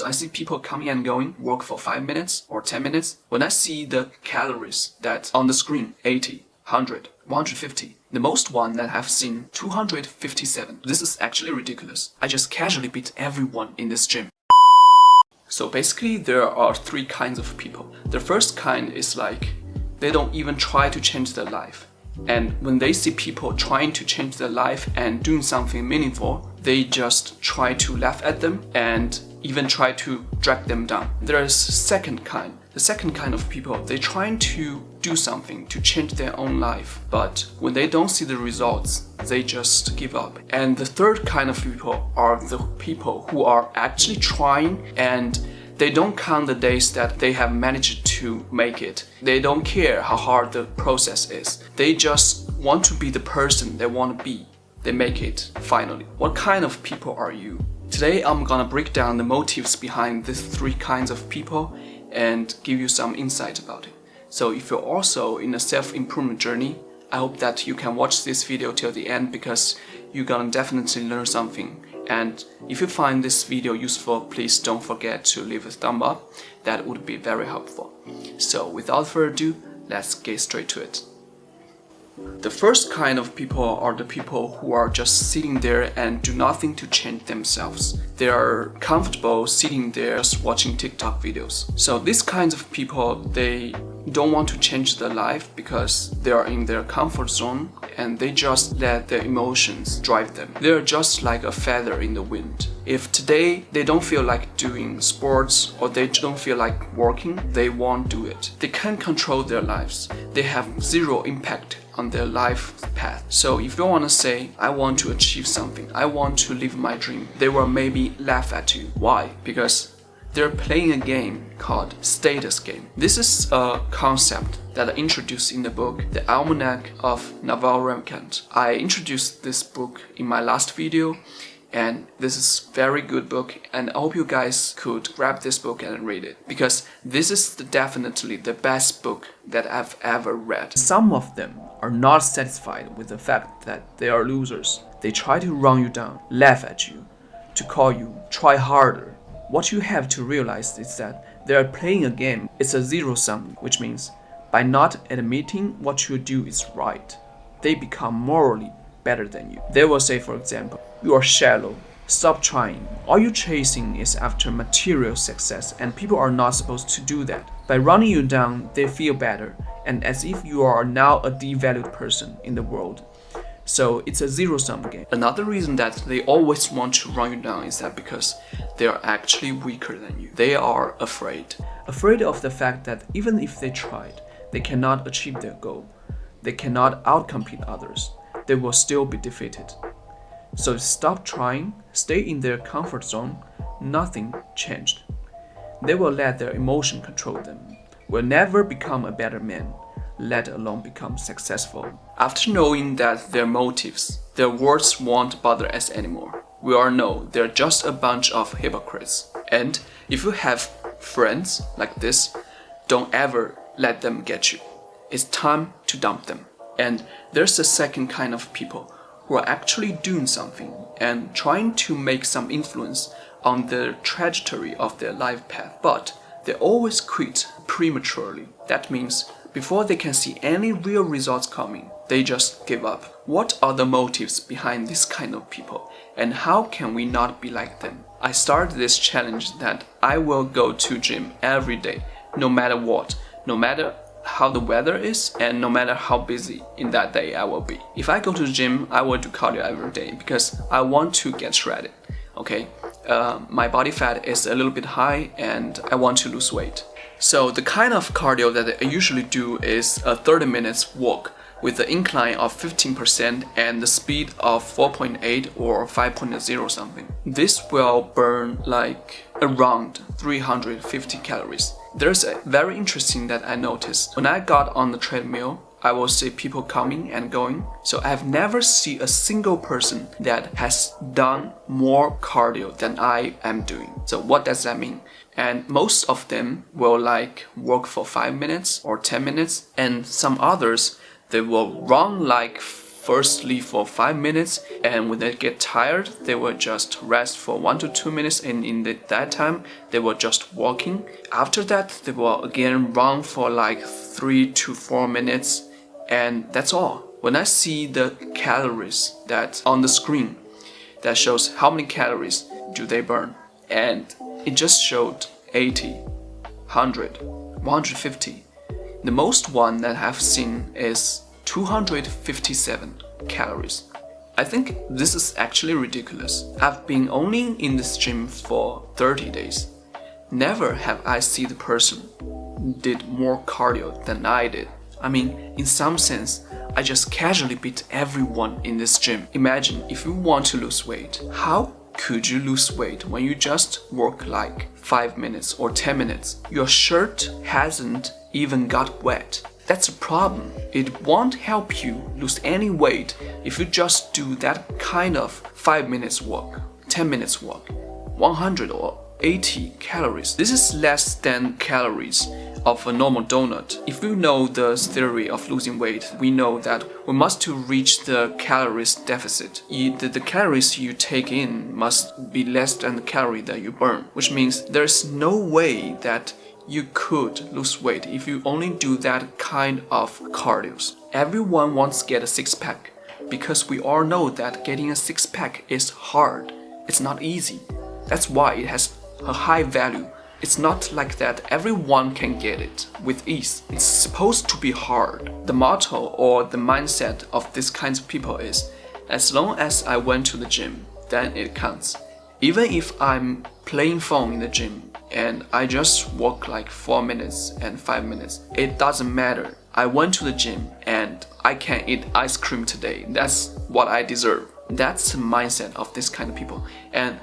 I see people coming and going, work for 5 minutes or 10 minutes. When I see the calories that on the screen, 80, 100, 150. The most one that I've seen, 257. This is actually ridiculous. I just casually beat everyone in this gym. So basically there are 3 kinds of people. The first kind is like, they don't even try to change their life. And when they see people trying to change their life and doing something meaningful, they just try to laugh at them and even try to drag them down. There is second kind. The second kind of people, they're trying to do something to change their own life, but when they don't see the results, they just give up. And the third kind of people are the people who are actually trying, and they don't count the days that they have managed to make it. They don't care how hard the process is. They just want to be the person they want to be. They make it, finally. What kind of people are you? Today I'm gonna break down the motives behind these 3 kinds of people and give you some insight about it. So if you're also in a self-improvement journey, I hope that you can watch this video till the end, because you're gonna definitely learn something. And if you find this video useful, please don't forget to leave a thumb up. That would be very helpful. So without further ado, let's get straight to it. The first kind of people are the people who are just sitting there and do nothing to change themselves. They are comfortable sitting there watching TikTok videos. So these kinds of people, they don't want to change their life because they are in their comfort zone and they just let their emotions drive them. They're just like a feather in the wind. If today they don't feel like doing sports or they don't feel like working, they won't do it. They can't control their lives. They have zero impact on their life path. So if you want to say, I want to achieve something, I want to live my dream, they will maybe laugh at you. Why? Because they're playing a game called status game. This is a concept that I introduced in the book, The Almanac of Naval Rampant. I introduced this book in my last video, and this is a very good book, and I hope you guys could grab this book and read it, because this is definitely the best book that I've ever read. Some of them are not satisfied with the fact that they are losers. They try to run you down, laugh at you, to call you try harder. What you have to realize is that they are playing a game. It's a zero-sum, which means by not admitting what you do is right, they become morally better than you. They will say, for example, you are shallow, stop trying. All you're chasing is after material success, and people are not supposed to do that. By running you down, they feel better, and as if you are now a devalued person in the world. So it's a zero-sum game. Another reason that they always want to run you down is that because they are actually weaker than you. They are afraid. Afraid of the fact that even if they tried, they cannot achieve their goal. They cannot outcompete others. They will still be defeated. So stop trying, stay in their comfort zone, nothing changed. They will let their emotion control them, will never become a better man, let alone become successful. After knowing that their motives, their words won't bother us anymore, we all know they're just a bunch of hypocrites. And if you have friends like this, don't ever let them get you. It's time to dump them. And there's a second kind of people who are actually doing something and trying to make some influence on the trajectory of their life path, but they always quit prematurely. That means before they can see any real results coming, they just give up. What are the motives behind this kind of people, and how can we not be like them? I started this challenge that I will go to gym every day, no matter what, no matter how the weather is, and no matter how busy in that day I will be. If I go to the gym, I will do cardio every day because I want to get shredded. Okay, my body fat is a little bit high and I want to lose weight. So the kind of cardio that I usually do is a 30 minutes walk with the incline of 15% and the speed of 4.8 or 5.0 something. This will burn like around 350 calories. There's a very interesting that I noticed. When I got on the treadmill, I will see people coming and going. So I have never seen a single person that has done more cardio than I am doing. So what does that mean? And most of them will like work for 5 minutes or 10 minutes, and some others, they will run like first lift for 5 minutes, and when they get tired, they will just rest for 1 to 2 minutes, and in that time, they will just walking. After that, they will again run for like 3 to 4 minutes, and that's all. When I see the calories that on the screen, that shows how many calories do they burn, and it just showed 80, 100, 150. The most one that I've seen is 257 calories. I think this is actually ridiculous. I've been only in this gym for 30 days. Never have I seen the person did more cardio than I did. I mean, in some sense, I just casually beat everyone in this gym. Imagine if you want to lose weight. How could you lose weight when you just work like 5 minutes or 10 minutes? Your shirt hasn't even got wet. That's a problem. It won't help you lose any weight if you just do that kind of 5 minutes walk, 10 minutes walk, 100 or 80 calories. This is less than calories of a normal donut. If you know the theory of losing weight, we know that we must to reach the calories deficit. The calories you take in must be less than the calorie that you burn, which means there's no way that you could lose weight if you only do that kind of cardio. Everyone wants to get a six-pack because we all know that getting a six-pack is hard. It's not easy. That's why it has a high value. It's not like that everyone can get it with ease. It's supposed to be hard. The motto or the mindset of these kinds of people is, as long as I went to the gym, then it counts. Even if I'm playing phone in the gym and I just walk like 4 minutes and 5 minutes, it doesn't matter. I went to the gym and I can eat ice cream today. That's what I deserve. That's the mindset of this kind of people. And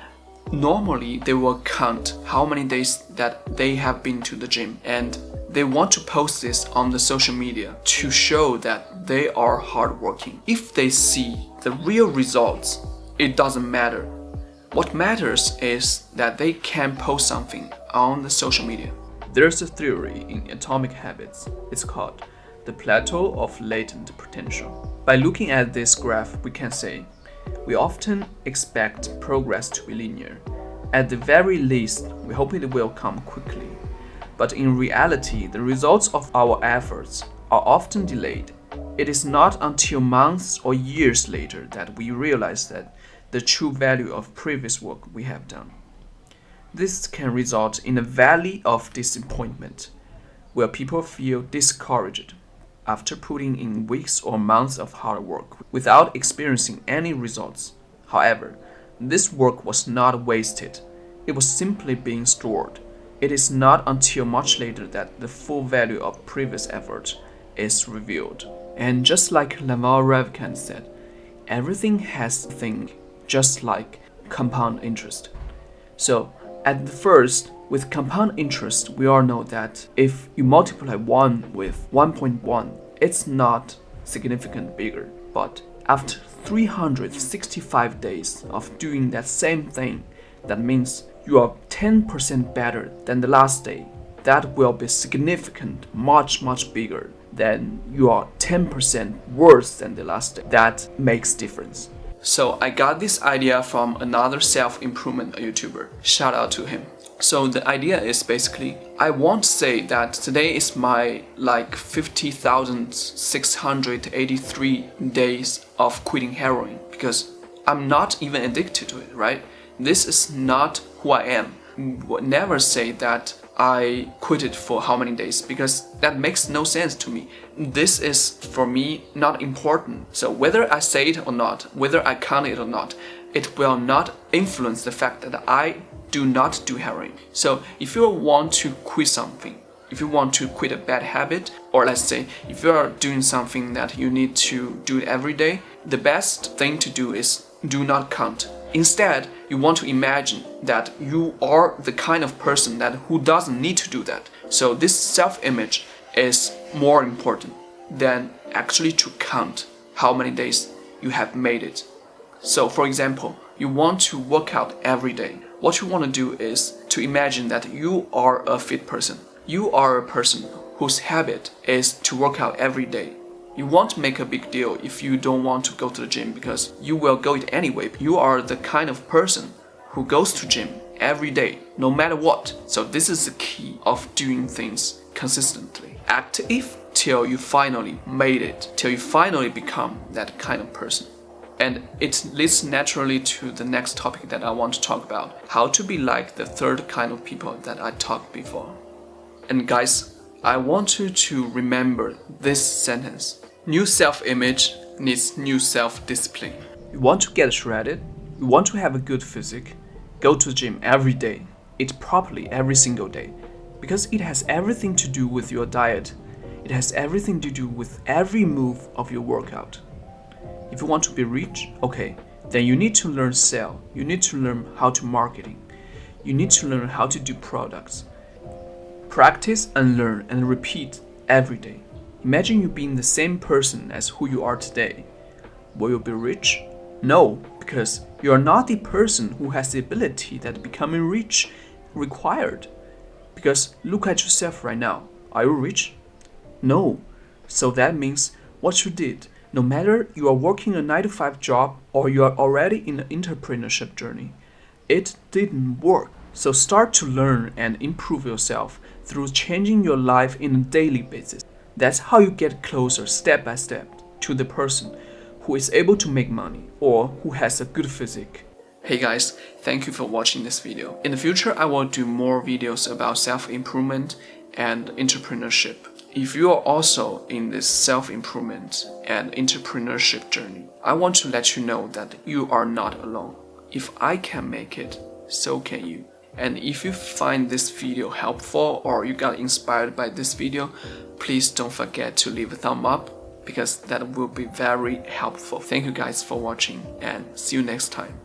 normally they will count how many days that they have been to the gym, and they want to post this on the social media to show that they are hardworking. If they see the real results, it doesn't matter. What matters is that they can post something on the social media. There's a theory in atomic habits. It's called the plateau of latent potential. By looking at this graph, we can say we often expect progress to be linear. At the very least, we hope it will come quickly. But in reality, the results of our efforts are often delayed. It is not until months or years later that we realize that the true value of previous work we have done. This can result in a valley of disappointment, where people feel discouraged after putting in weeks or months of hard work without experiencing any results. However, this work was not wasted. It was simply being stored. It is not until much later that the full value of previous effort is revealed. And just like Naval Ravikant said, everything has a thing, just like compound interest. So at the first, with compound interest, we all know that if you multiply 1 with 1.1, it's not significantly bigger. But after 365 days of doing that same thing, that means you are 10% better than the last day. That will be significant, much bigger than you are 10% worse than the last day. That makes difference. So I got this idea from another self-improvement YouTuber. Shout out to him. So the idea is basically, I won't say that today is my like 50,683 days of quitting heroin, because I'm not even addicted to it, right? This is not who I am. Never say that I quit it for how many days, because that makes no sense to me. This is for me not important. So whether I say it or not, whether I count it or not, it will not influence the fact that I do not do heroin. So if you want to quit something, if you want to quit a bad habit, or let's say if you are doing something that you need to do every day, the best thing to do is do not count. Instead, you want to imagine that you are the kind of person who doesn't need to do that. So this self-image is more important than actually to count how many days you have made it. So for example, you want to work out every day. What you want to do is to imagine that you are a fit person. You are a person whose habit is to work out every day. You won't make a big deal if you don't want to go to the gym because you will go it anyway. You are the kind of person who goes to gym every day, no matter what. So this is the key of doing things consistently. Active till you finally made it, till you finally become that kind of person. And it leads naturally to the next topic that I want to talk about, how to be like the third kind of people that I talked before. And guys, I want you to remember this sentence. New self-image needs new self-discipline. You want to get shredded, you want to have a good physique, go to the gym every day, eat properly every single day, because it has everything to do with your diet. It has everything to do with every move of your workout. If you want to be rich, okay, then you need to learn sell. You need to learn how to marketing. You need to learn how to do products. Practice and learn and repeat every day. Imagine you being the same person as who you are today. Will you be rich? No, because you are not the person who has the ability that becoming rich required. Because look at yourself right now. Are you rich? No. So that means what you did, no matter you are working a 9-to-5 job or you are already in an entrepreneurship journey, it didn't work. So start to learn and improve yourself through changing your life in a daily basis. That's how you get closer step by step to the person who is able to make money or who has a good physique. Hey guys, thank you for watching this video. In the future, I will do more videos about self-improvement and entrepreneurship. If you are also in this self-improvement and entrepreneurship journey, I want to let you know that you are not alone. If I can make it, so can you. And if you find this video helpful or you got inspired by this video, please don't forget to leave a thumb up because that will be very helpful. Thank you guys for watching and see you next time.